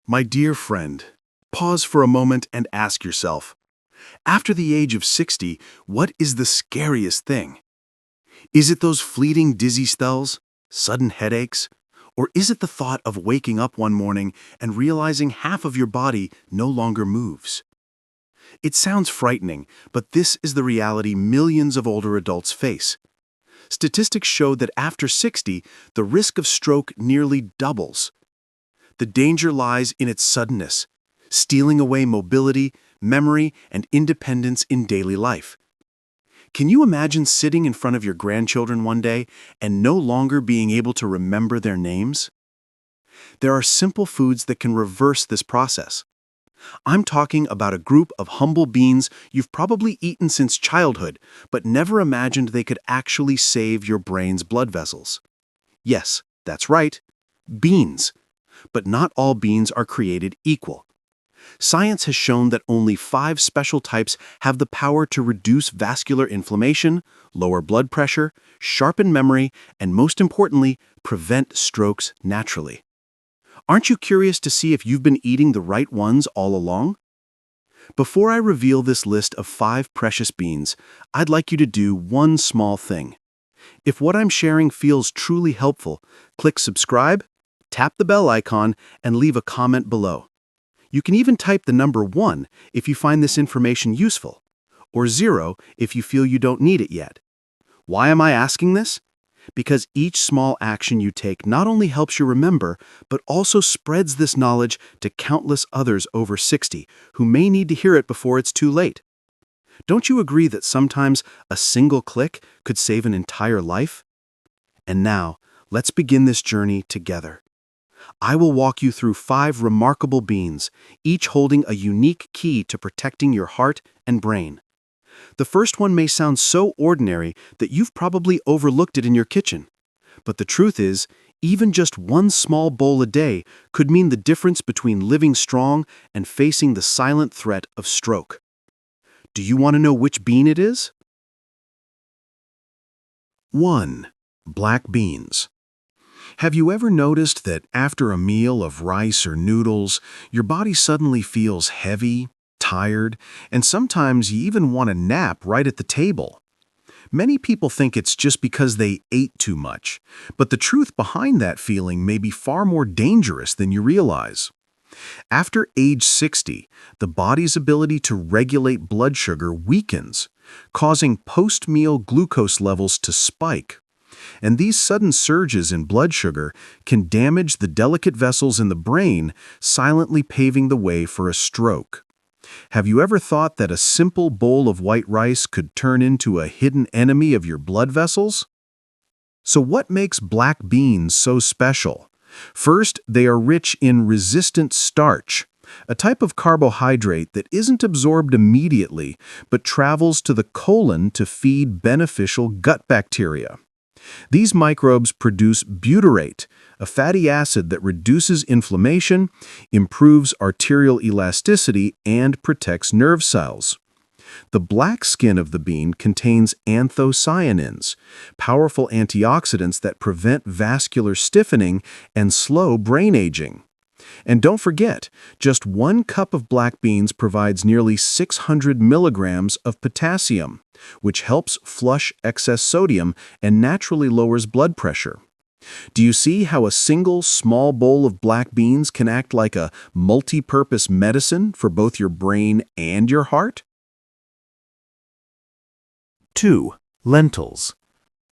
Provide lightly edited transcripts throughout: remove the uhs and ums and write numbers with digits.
My dear friend, pause for a moment and ask yourself, after the age of 60, what is the scariest thing? Is it those fleeting dizzy spells, sudden headaches, or is it the thought of waking up one morning and realizing half of your body no longer moves? It sounds frightening, but this is the reality millions of older adults face. Statistics show that after 60, the risk of stroke nearly doubles. The danger lies in its suddenness, stealing away mobility, memory, and independence in daily life. Can you imagine sitting in front of your grandchildren one day and no longer being able to remember their names? There are simple foods that can reverse this process. I'm talking about a group of humble beans you've probably eaten since childhood, but never imagined they could actually save your brain's blood vessels. Yes, that's right, beans. But not all beans are created equal. Science has shown that only 5 special types have the power to reduce vascular inflammation, lower blood pressure, sharpen memory, and most importantly, prevent strokes naturally. Aren't you curious to see if you've been eating the right ones all along? Before I reveal this list of 5 precious beans, I'd like you to do one small thing. If what I'm sharing feels truly helpful, click subscribe, tap the bell icon, and leave a comment below. You can even type the number 1 if you find this information useful, or 0 if you feel you don't need it yet. Why am I asking this? Because each small action you take not only helps you remember, but also spreads this knowledge to countless others over 60 who may need to hear it before it's too late. Don't you agree that sometimes a single click could save an entire life? And now, let's begin this journey together. I will walk you through 5 remarkable beans, each holding a unique key to protecting your heart and brain. The first one may sound so ordinary that you've probably overlooked it in your kitchen. But the truth is, even just one small bowl a day could mean the difference between living strong and facing the silent threat of stroke. Do you want to know which bean it is? 1. Black beans. Have you ever noticed that after a meal of rice or noodles, your body suddenly feels heavy, tired, and sometimes you even want to nap right at the table? Many people think it's just because they ate too much, but the truth behind that feeling may be far more dangerous than you realize. After age 60, the body's ability to regulate blood sugar weakens, causing post-meal glucose levels to spike. And these sudden surges in blood sugar can damage the delicate vessels in the brain, silently paving the way for a stroke. Have you ever thought that a simple bowl of white rice could turn into a hidden enemy of your blood vessels? So what makes black beans so special? First, they are rich in resistant starch, a type of carbohydrate that isn't absorbed immediately but travels to the colon to feed beneficial gut bacteria. These microbes produce butyrate, a fatty acid that reduces inflammation, improves arterial elasticity, and protects nerve cells. The black skin of the bean contains anthocyanins, powerful antioxidants that prevent vascular stiffening and slow brain aging. And don't forget, just 1 cup of black beans provides nearly 600 milligrams of potassium, which helps flush excess sodium and naturally lowers blood pressure. Do you see how a single small bowl of black beans can act like a multi-purpose medicine for both your brain and your heart? 2. Lentils.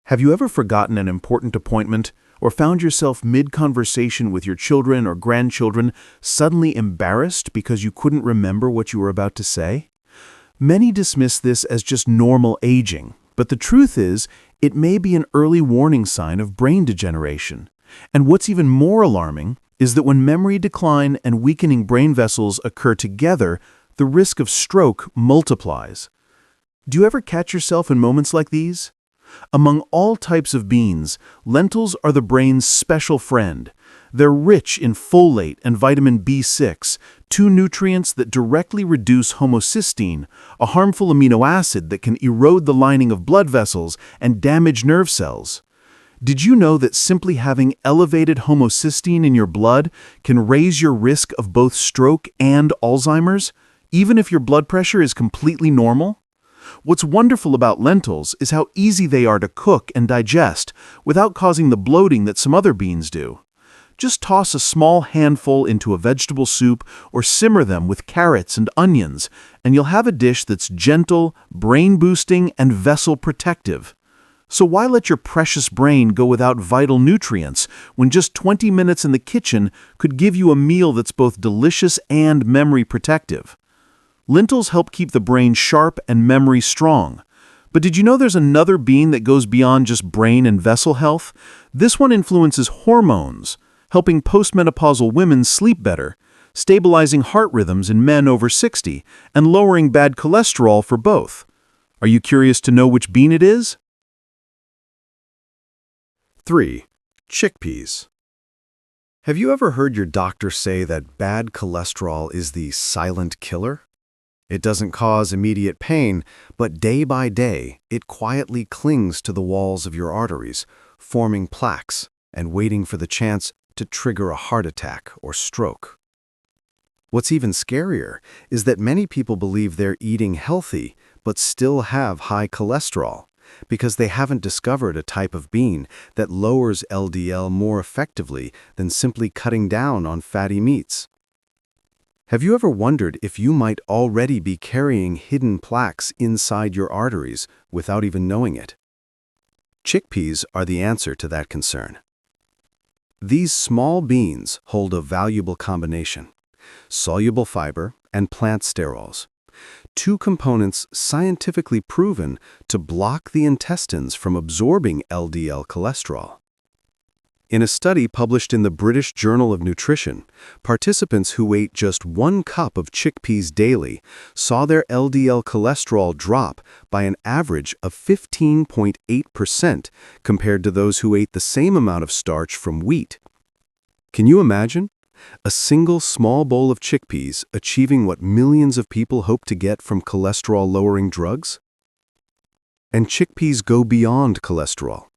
Have you ever forgotten an important appointment or found yourself mid-conversation with your children or grandchildren suddenly embarrassed because you couldn't remember what you were about to say? Many dismiss this as just normal aging, but the truth is, it may be an early warning sign of brain degeneration. And what's even more alarming is that when memory decline and weakening brain vessels occur together, the risk of stroke multiplies. Do you ever catch yourself in moments like these? Among all types of beans, lentils are the brain's special friend. They're rich in folate and vitamin B6, 2 nutrients that directly reduce homocysteine, a harmful amino acid that can erode the lining of blood vessels and damage nerve cells. Did you know that simply having elevated homocysteine in your blood can raise your risk of both stroke and Alzheimer's, even if your blood pressure is completely normal? What's wonderful about lentils is how easy they are to cook and digest without causing the bloating that some other beans do. Just toss a small handful into a vegetable soup or simmer them with carrots and onions, and you'll have a dish that's gentle, brain-boosting, and vessel-protective. So why let your precious brain go without vital nutrients when just 20 minutes in the kitchen could give you a meal that's both delicious and memory protective? Lentils help keep the brain sharp and memory strong. But did you know there's another bean that goes beyond just brain and vessel health? This one influences hormones, helping postmenopausal women sleep better, stabilizing heart rhythms in men over 60, and lowering bad cholesterol for both. Are you curious to know which bean it is? 3. Chickpeas. Have you ever heard your doctor say that bad cholesterol is the silent killer? It doesn't cause immediate pain, but day by day, it quietly clings to the walls of your arteries, forming plaques and waiting for the chance to trigger a heart attack or stroke. What's even scarier is that many people believe they're eating healthy but still have high cholesterol, because they haven't discovered a type of bean that lowers LDL more effectively than simply cutting down on fatty meats. Have you ever wondered if you might already be carrying hidden plaques inside your arteries without even knowing it? Chickpeas are the answer to that concern. These small beans hold a valuable combination: soluble fiber and plant sterols, two components scientifically proven to block the intestines from absorbing LDL cholesterol. In a study published in the British Journal of Nutrition, participants who ate just 1 cup of chickpeas daily saw their LDL cholesterol drop by an average of 15.8% compared to those who ate the same amount of starch from wheat. Can you imagine? A single small bowl of chickpeas achieving what millions of people hope to get from cholesterol-lowering drugs? And chickpeas go beyond cholesterol.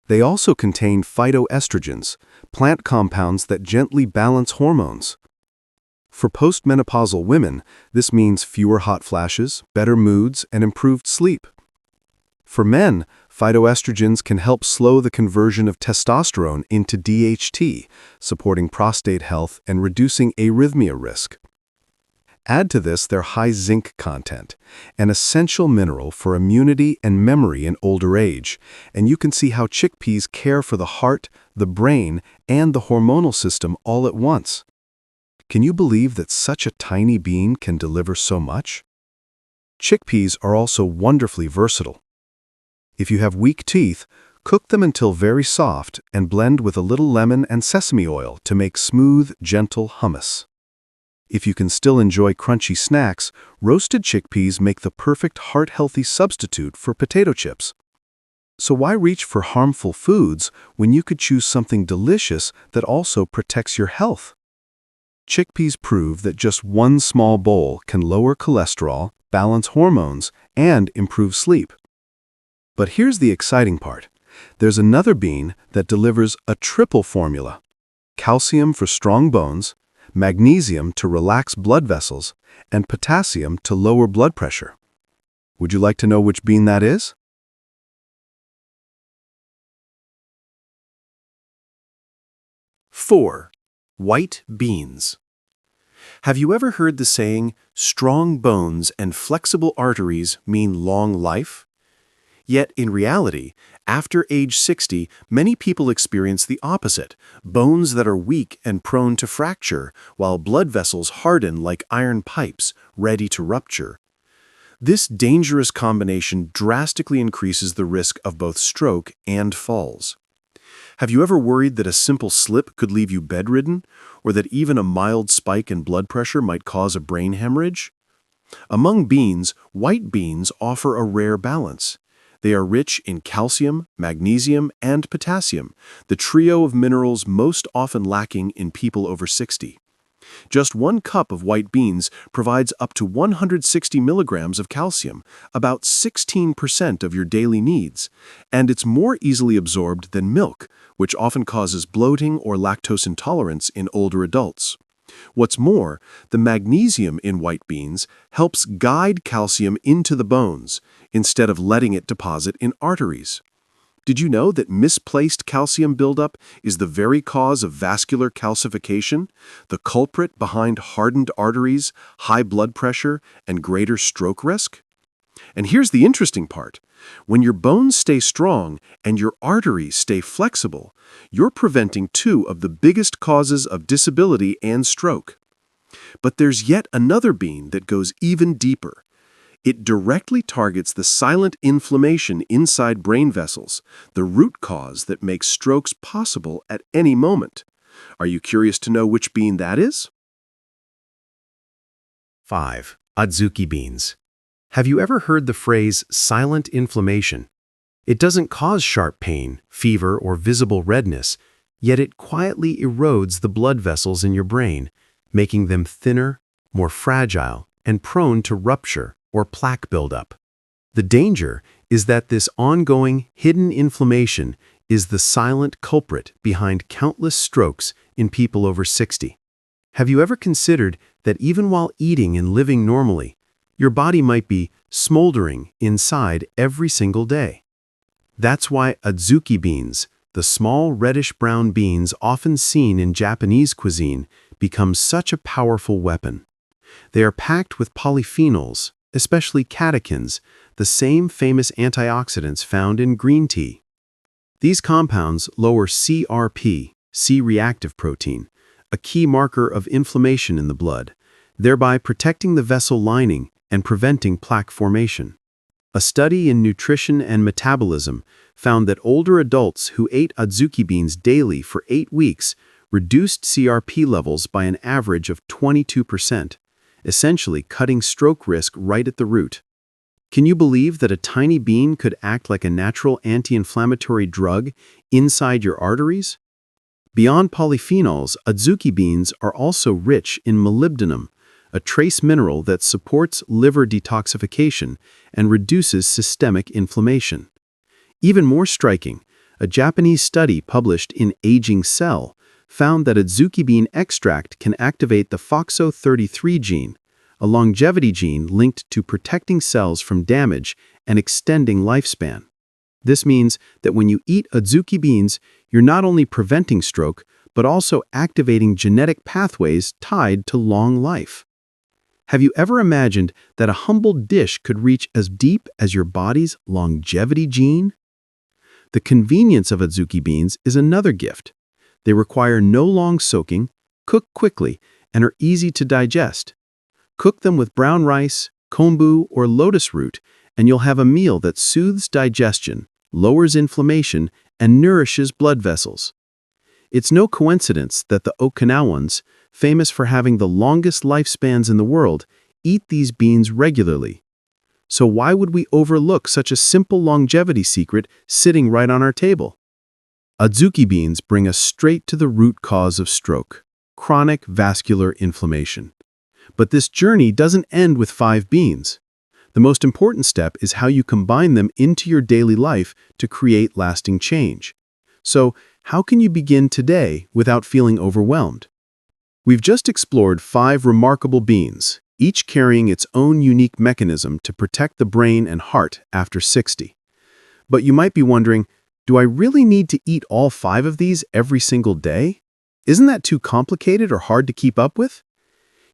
They also contain phytoestrogens, plant compounds that gently balance hormones. For postmenopausal women, this means fewer hot flashes, better moods, and improved sleep. For men, phytoestrogens can help slow the conversion of testosterone into DHT, supporting prostate health and reducing arrhythmia risk. Add to this their high zinc content, an essential mineral for immunity and memory in older age, and you can see how chickpeas care for the heart, the brain, and the hormonal system all at once. Can you believe that such a tiny bean can deliver so much? Chickpeas are also wonderfully versatile. If you have weak teeth, cook them until very soft and blend with a little lemon and sesame oil to make smooth, gentle hummus. If you can still enjoy crunchy snacks, roasted chickpeas make the perfect heart-healthy substitute for potato chips. So why reach for harmful foods when you could choose something delicious that also protects your health? Chickpeas prove that just one small bowl can lower cholesterol, balance hormones, and improve sleep. But here's the exciting part. There's another bean that delivers a triple formula: calcium for strong bones, magnesium to relax blood vessels, and potassium to lower blood pressure. Would you like to know which bean that is? Four, white beans. Have you ever heard the saying, strong bones and flexible arteries mean long life? Yet, in reality, after age 60, many people experience the opposite: bones that are weak and prone to fracture, while blood vessels harden like iron pipes, ready to rupture. This dangerous combination drastically increases the risk of both stroke and falls. Have you ever worried that a simple slip could leave you bedridden, or that even a mild spike in blood pressure might cause a brain hemorrhage? Among beans, white beans offer a rare balance. They are rich in calcium, magnesium, and potassium, the trio of minerals most often lacking in people over 60. Just 1 cup of white beans provides up to 160 milligrams of calcium, about 16% of your daily needs, and it's more easily absorbed than milk, which often causes bloating or lactose intolerance in older adults. What's more, the magnesium in white beans helps guide calcium into the bones, instead of letting it deposit in arteries. Did you know that misplaced calcium buildup is the very cause of vascular calcification, the culprit behind hardened arteries, high blood pressure, and greater stroke risk? And here's the interesting part. When your bones stay strong and your arteries stay flexible, you're preventing 2 of the biggest causes of disability and stroke. But there's yet another bean that goes even deeper. It directly targets the silent inflammation inside brain vessels, the root cause that makes strokes possible at any moment. Are you curious to know which bean that is? 5. Adzuki beans. Have you ever heard the phrase silent inflammation? It doesn't cause sharp pain, fever, or visible redness, yet it quietly erodes the blood vessels in your brain, making them thinner, more fragile, and prone to rupture or plaque buildup. The danger is that this ongoing, hidden inflammation is the silent culprit behind countless strokes in people over 60. Have you ever considered that even while eating and living normally, your body might be smoldering inside every single day? That's why adzuki beans, the small reddish-brown beans often seen in Japanese cuisine, become such a powerful weapon. They are packed with polyphenols, especially catechins, the same famous antioxidants found in green tea. These compounds lower CRP, C-reactive protein, a key marker of inflammation in the blood, thereby protecting the vessel lining and preventing plaque formation. A study in nutrition and metabolism found that older adults who ate adzuki beans daily for 8 weeks reduced CRP levels by an average of 22%, essentially cutting stroke risk right at the root. Can you believe that a tiny bean could act like a natural anti-inflammatory drug inside your arteries? Beyond polyphenols, adzuki beans are also rich in molybdenum, a trace mineral that supports liver detoxification and reduces systemic inflammation. Even more striking, a Japanese study published in Aging Cell found that adzuki bean extract can activate the FOXO33 gene, a longevity gene linked to protecting cells from damage and extending lifespan. This means that when you eat adzuki beans, you're not only preventing stroke, but also activating genetic pathways tied to long life. Have you ever imagined that a humble dish could reach as deep as your body's longevity gene? The convenience of adzuki beans is another gift. They require no long soaking, cook quickly, and are easy to digest. Cook them with brown rice, kombu, or lotus root, and you'll have a meal that soothes digestion, lowers inflammation, and nourishes blood vessels. It's no coincidence that the Okinawans, famous for having the longest lifespans in the world, eat these beans regularly. So why would we overlook such a simple longevity secret sitting right on our table? Adzuki beans bring us straight to the root cause of stroke, chronic vascular inflammation. But this journey doesn't end with 5 beans. The most important step is how you combine them into your daily life to create lasting change. So, how can you begin today without feeling overwhelmed? We've just explored 5 remarkable beans, each carrying its own unique mechanism to protect the brain and heart after 60. But you might be wondering, do I really need to eat all 5 of these every single day? Isn't that too complicated or hard to keep up with?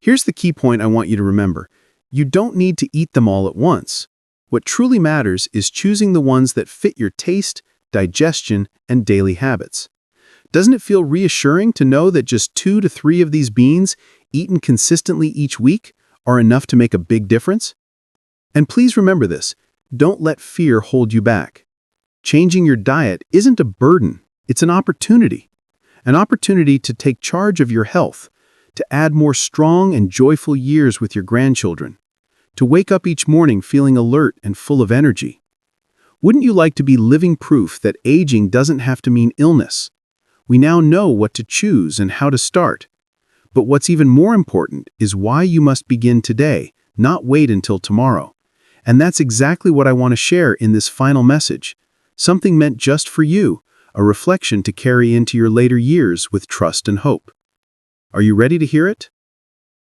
Here's the key point I want you to remember. You don't need to eat them all at once. What truly matters is choosing the ones that fit your taste, digestion, and daily habits. Doesn't it feel reassuring to know that just 2 to 3 of these beans, eaten consistently each week, are enough to make a big difference? And please remember this, don't let fear hold you back. Changing your diet isn't a burden, it's an opportunity. An opportunity to take charge of your health, to add more strong and joyful years with your grandchildren, to wake up each morning feeling alert and full of energy. Wouldn't you like to be living proof that aging doesn't have to mean illness? We now know what to choose and how to start. But what's even more important is why you must begin today, not wait until tomorrow. And that's exactly what I want to share in this final message. Something meant just for you, a reflection to carry into your later years with trust and hope. Are you ready to hear it?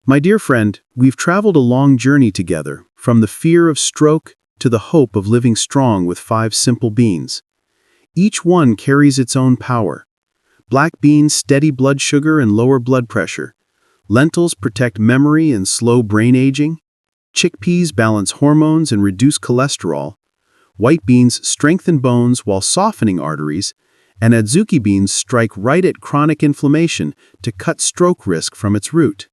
My dear friend, we've traveled a long journey together, from the fear of stroke to the hope of living strong with 5 simple beans. Each one carries its own power. Black beans steady blood sugar and lower blood pressure. Lentils protect memory and slow brain aging. Chickpeas balance hormones and reduce cholesterol. White beans strengthen bones while softening arteries. And adzuki beans strike right at chronic inflammation to cut stroke risk from its root.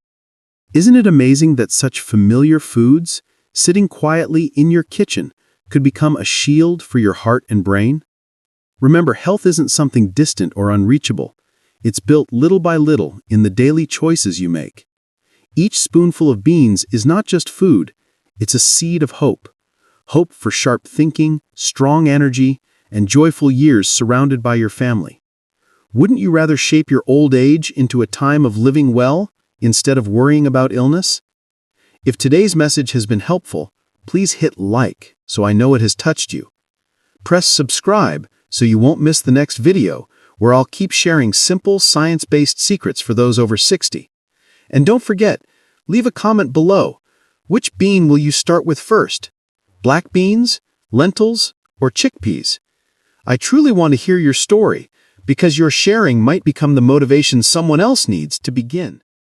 Isn't it amazing that such familiar foods, sitting quietly in your kitchen, could become a shield for your heart and brain? Remember, health isn't something distant or unreachable. It's built little by little in the daily choices you make. Each spoonful of beans is not just food, it's a seed of hope. Hope for sharp thinking, strong energy, and joyful years surrounded by your family. Wouldn't you rather shape your old age into a time of living well instead of worrying about illness? If today's message has been helpful, please hit like so I know it has touched you. Press subscribe so you won't miss the next video where I'll keep sharing simple science-based secrets for those over 60. And don't forget, leave a comment below. Which bean will you start with first? Black beans, lentils, or chickpeas? I truly want to hear your story because your sharing might become the motivation someone else needs to begin.